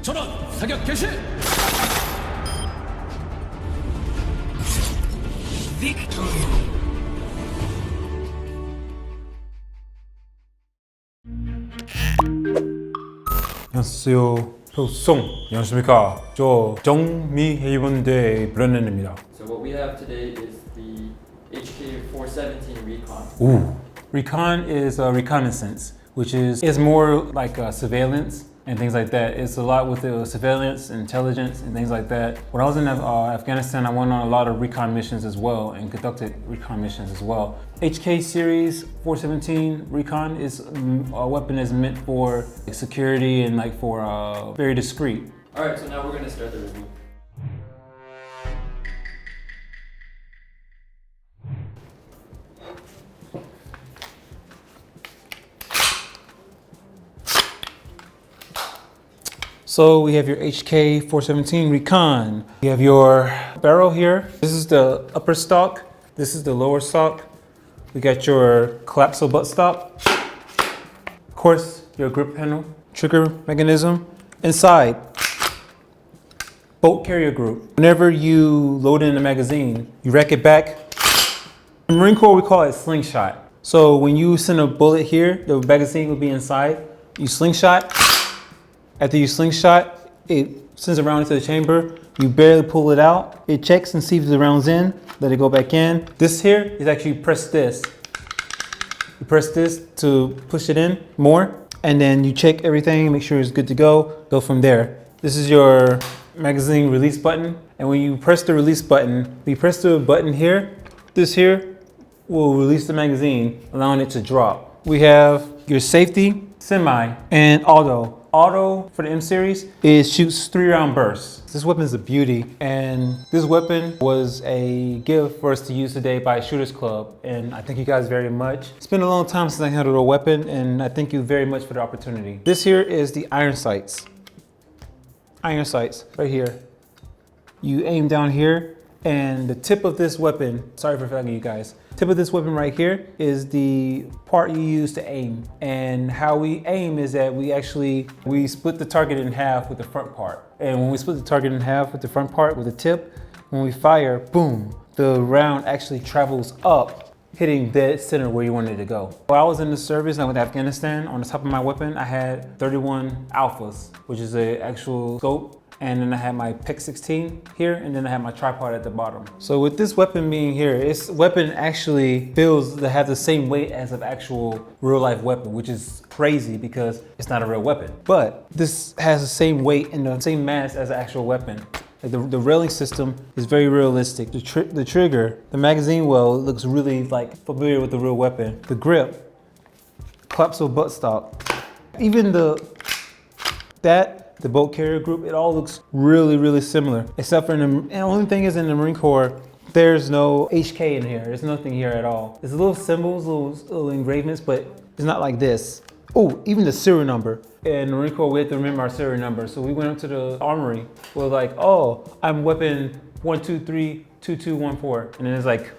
전원 사격 개시! 안녕하세요. 안녕하십니까. 저 재밌으셨다면 브레넌입니다. So what we have today is the HK417 Recon. Ooh. Recon is reconnaissance, which is more like surveillance and things like that. It's a lot with the surveillance, intelligence, and things like that. When I was in Afghanistan, I went on a lot of recon missions as well and conducted recon missions as well. HK series 417 Recon is a weapon that's meant for security and like for very discreet. All right, so now we're gonna start the review. So we have your HK417 Recon. You have your barrel here. This is the upper stock. This is the lower stock. We got your collapsible buttstock. Of course, your grip panel, trigger mechanism. Inside, bolt carrier group. Whenever you load in a magazine, you rack it back. In Marine Corps, we call it slingshot. So when you send a bullet here, the magazine will be inside. You slingshot. After you slingshot, it sends a round into the chamber. You barely pull it out. It checks and sees the round's in. Let it go back in. This here is actually press this. You press this to push it in more. And then you check everything, make sure it's good to go. Go from there. This is your magazine release button. And when you press the release button, you press the button here. This here will release the magazine, allowing it to drop. We have your safety, semi, and auto. Auto for the M series shoots 3-round bursts. This weapon is a beauty, and this weapon was a gift for us to use today by Shooters Club, and I thank you guys very much. It's been a long time since I handled a weapon, and I thank you very much for the opportunity. This here is the iron sights. Iron sights right here. You aim down here, and the tip of this weapon, sorry for flagging you guys, tip of this weapon right here is the part you use to aim. And how we aim is that we split the target in half with the front part. And when we split the target in half with the front part, with the tip, when we fire, boom, the round actually travels up, hitting dead center where you want it to go. While I was in the service and with Afghanistan, on the top of my weapon, I had 31 alphas, which is an actual scope. And then I had my PEC 16 here, and then I had my tripod at the bottom. So with this weapon being here, this weapon actually feels to have the same weight as an actual real life weapon, which is crazy because it's not a real weapon. But this has the same weight and the same mass as an actual weapon. Like the railing system is very realistic. The trigger, the magazine well looks really like familiar with the real weapon. The grip, collapsible buttstock. Even the bolt carrier group, it all looks really, really similar. Except for and the only thing is in the Marine Corps, there's no HK in here. There's nothing here at all. There's little symbols, little engravements, but it's not like this. Oh, even the serial number. In the Marine Corps, we had to remember our serial number. So we went up to the armory. We're like, oh, I'm weapon 1232214. And then it's like,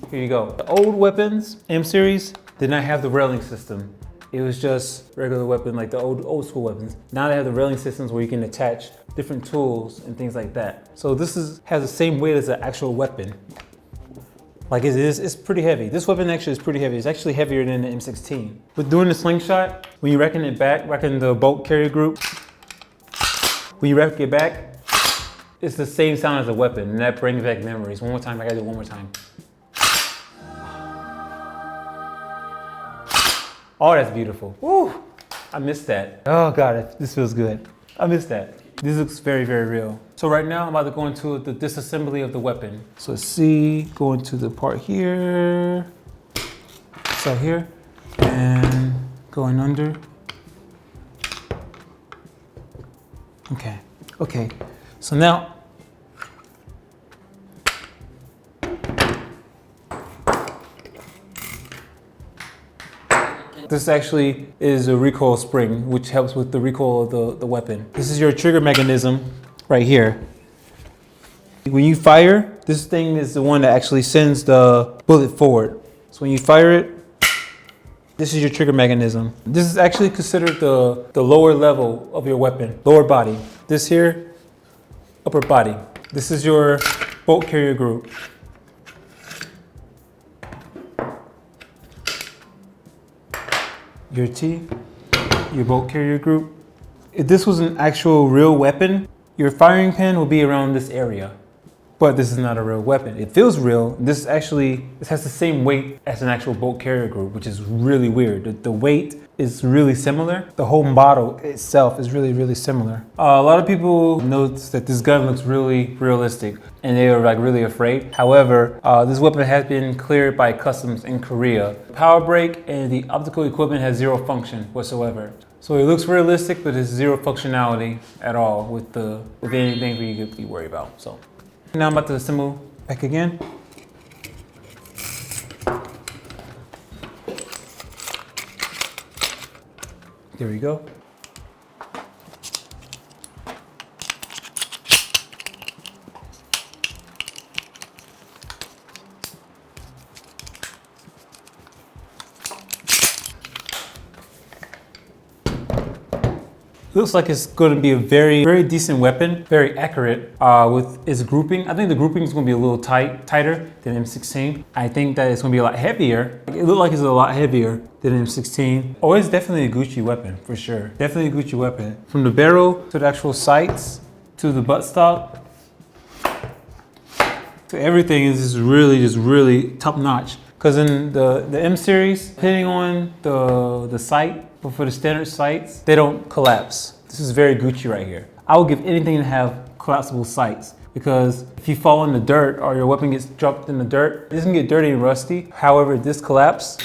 here you go. The old weapons, M series, did not have the railing system. It was just regular weapon, like the old school weapons. Now they have the railing systems where you can attach different tools and things like that. So this has the same weight as an actual weapon. Like it's pretty heavy. This weapon actually is pretty heavy. It's actually heavier than the M16. But doing the slingshot, when you reckon it back, reckon the bolt carrier group, when you reckon it back, it's the same sound as a weapon, and that brings back memories. One more time, I gotta do it one more time. Oh, that's beautiful. Woo! I missed that. Oh God, this feels good. I missed that. This looks very, very real. So right now I'm about to go into the disassembly of the weapon. So let's see, go into the part here. So here, and going under. Okay. So now, this actually is a recoil spring, which helps with the recoil of the weapon. This is your trigger mechanism right here. When you fire, this thing is the one that actually sends the bullet forward. So when you fire it, this is your trigger mechanism. This is actually considered the lower level of your weapon, lower body. This here, upper body. This is your bolt carrier group. Your T, your bolt carrier group. If this was an actual real weapon, your firing pin will be around this area. But this is not a real weapon. It feels real. This has the same weight as an actual bolt carrier group, which is really weird. The weight is really similar. The whole model itself is really, really similar. A lot of people notice that this gun looks really realistic and they are like really afraid. However, this weapon has been cleared by customs in Korea. Power brake and the optical equipment has zero function whatsoever. So it looks realistic, but it's zero functionality at all with anything you could be worried about. So now I'm about to assemble back again. There we go. Looks like it's going to be a very, very decent weapon, very accurate with its grouping. I think the grouping is going to be a little tighter than M16. I think that it's going to be a lot heavier. It looks like it's a lot heavier than M16. Oh, it's definitely a Gucci weapon for sure. Definitely a Gucci weapon. From the barrel to the actual sights to the buttstock to everything is just really top notch. Because in the M series, depending on the sight, but for the standard sights, they don't collapse. This is very Gucci right here. I would give anything to have collapsible sights because if you fall in the dirt or your weapon gets dropped in the dirt, this can get dirty and rusty. However, this collapse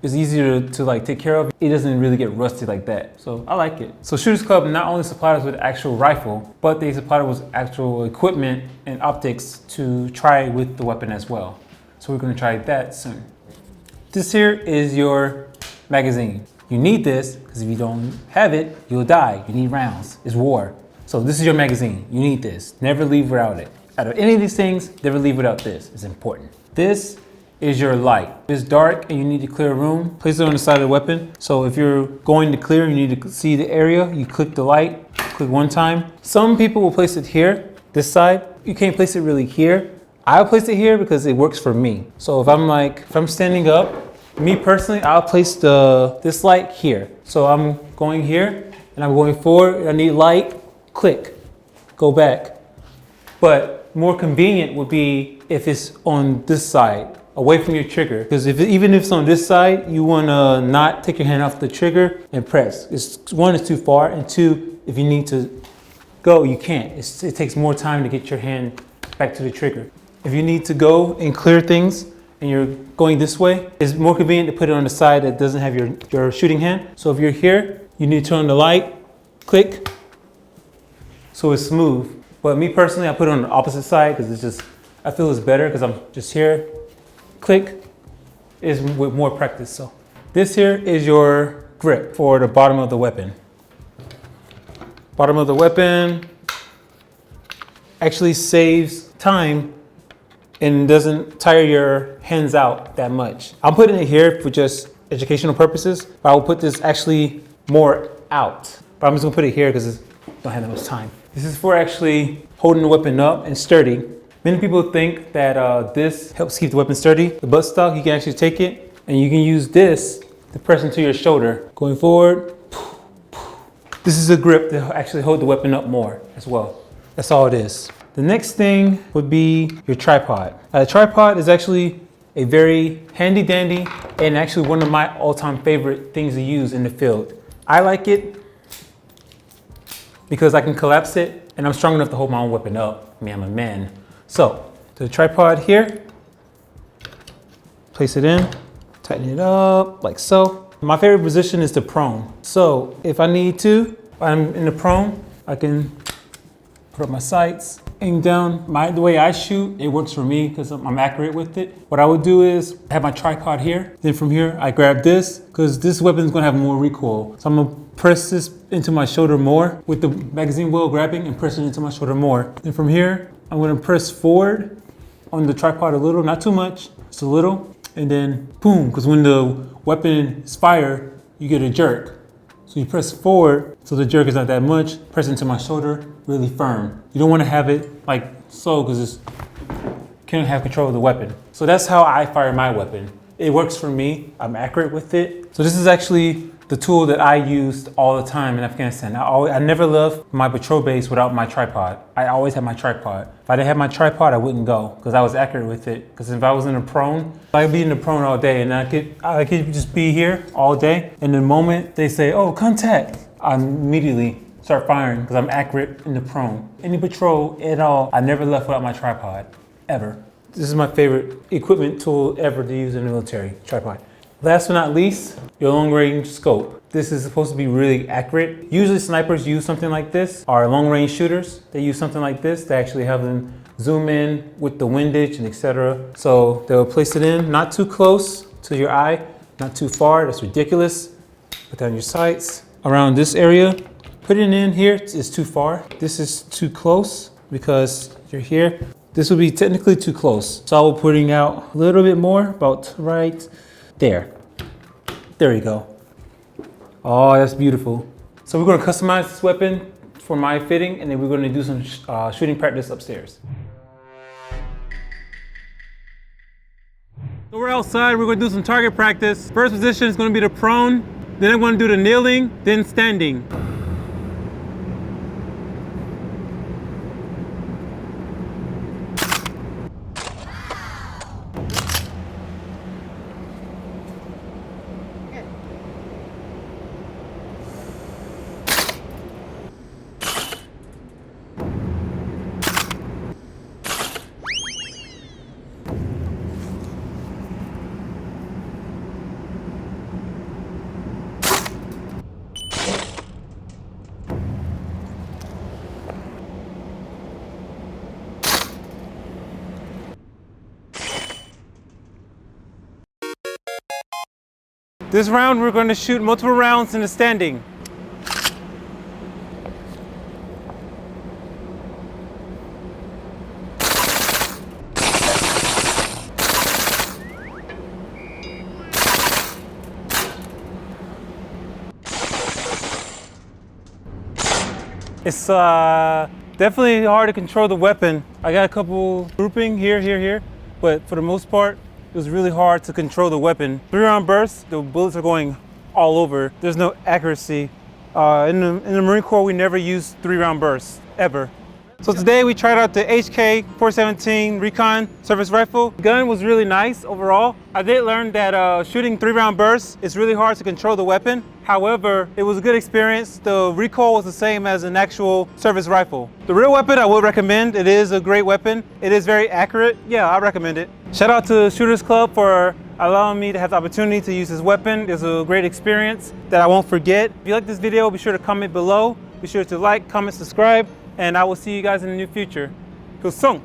is easier to like take care of. It doesn't really get rusty like that. So I like it. So Shooters Club not only supplied us with an actual rifle, but they supplied us with actual equipment and optics to try with the weapon as well. So we're gonna try that soon. This here is your magazine. You need this because if you don't have it, you'll die. You need rounds. It's war. So this is your magazine. You need this. Never leave without it. Out of any of these things, never leave without this. It's important. This is your light. If it's dark and you need to clear a room, place it on the side of the weapon. So if you're going to clear, you need to see the area, you click the light, click one time. Some people will place it here, this side. You can't place it really here. I'll place it here because it works for me. So if I'm standing up, me personally, I'll place this light here. So I'm going here and I'm going forward. I need light, click, go back. But more convenient would be if it's on this side, away from your trigger. Because even if it's on this side, you wanna not take your hand off the trigger and press. One, it's too far, and two, if you need to go, you can't. It takes more time to get your hand back to the trigger. If you need to go and clear things and you're going this way, it's more convenient to put it on the side that doesn't have your shooting hand. So if you're here, you need to turn on the light, click, so it's smooth. But me personally, I put it on the opposite side because I feel it's better because I'm just here, click, is with more practice. So this here is your grip for the bottom of the weapon. Bottom of the weapon actually saves time and doesn't tire your hands out that much. I'm putting it here for just educational purposes, but I will put this actually more out. But I'm just gonna put it here because I don't have that much time. This is for actually holding the weapon up and sturdy. Many people think that this helps keep the weapon sturdy. The buttstock, you can actually take it and you can use this to press into your shoulder. Going forward, this is a grip to actually hold the weapon up more as well. That's all it is. The next thing would be your tripod. A tripod is actually a very handy dandy and actually one of my all-time favorite things to use in the field. I like it because I can collapse it and I'm strong enough to hold my own weapon up. I mean, I'm a man. So the tripod here, place it in, tighten it up like so. My favorite position is the prone. So if I need to, I'm in the prone, I can put up my sights, aim down. The way I shoot, it works for me because I'm accurate with it. What I would do is have my tripod here. Then from here, I grab this because this weapon is going to have more recoil. So I'm going to press this into my shoulder more with the magazine well grabbing and press it into my shoulder more. Then from here, I'm going to press forward on the tripod a little, not too much, just a little. And then boom, because when the weapon is fired, you get a jerk. So you press forward so the jerk is not that much. Press into my shoulder, really firm. You don't want to have it like so because you can't have control of the weapon. So that's how I fire my weapon. It works for me. I'm accurate with it. So this is actually the tool that I used all the time in Afghanistan. I never left my patrol base without my tripod. I always had my tripod. If I didn't have my tripod, I wouldn't go because I was accurate with it. Because if I was in a prone, I'd be in the prone all day and I could just be here all day. And the moment they say, oh, contact, I immediately start firing because I'm accurate in the prone. Any patrol at all, I never left without my tripod, ever. This is my favorite equipment tool ever to use in the military, tripod. Last but not least, your long range scope. This is supposed to be really accurate. Usually snipers use something like this, or long range shooters, they use something like this to actually have them zoom in with the windage and etc. So they'll place it in, not too close to your eye, not too far, that's ridiculous. Put down your sights. Around this area, put it in here, it's too far. This is too close because you're here. This would be technically too close. So I will putting out a little bit more, about right there. There we go. Oh, that's beautiful. So we're gonna customize this weapon for my fitting and then we're gonna do some shooting practice upstairs. So we're outside, we're gonna do some target practice. First position is gonna be the prone, then I'm gonna do the kneeling, then standing. This round, we're going to shoot multiple rounds in the standing. It's definitely hard to control the weapon. I got a couple grouping here, but for the most part, it was really hard to control the weapon. 3-round bursts, the bullets are going all over. There's no accuracy. In the Marine Corps, we never used 3-round bursts, ever. So today we tried out the HK417 Recon service rifle. The gun was really nice overall. I did learn that shooting 3-round bursts, it's really hard to control the weapon. However, it was a good experience. The recoil was the same as an actual service rifle. The real weapon I would recommend. It is a great weapon. It is very accurate. Yeah, I recommend it. Shout out to Shooters Club for allowing me to have the opportunity to use this weapon. It was a great experience that I won't forget. If you like this video, be sure to comment below. Be sure to like, comment, subscribe, and I will see you guys in the near future. Kusung!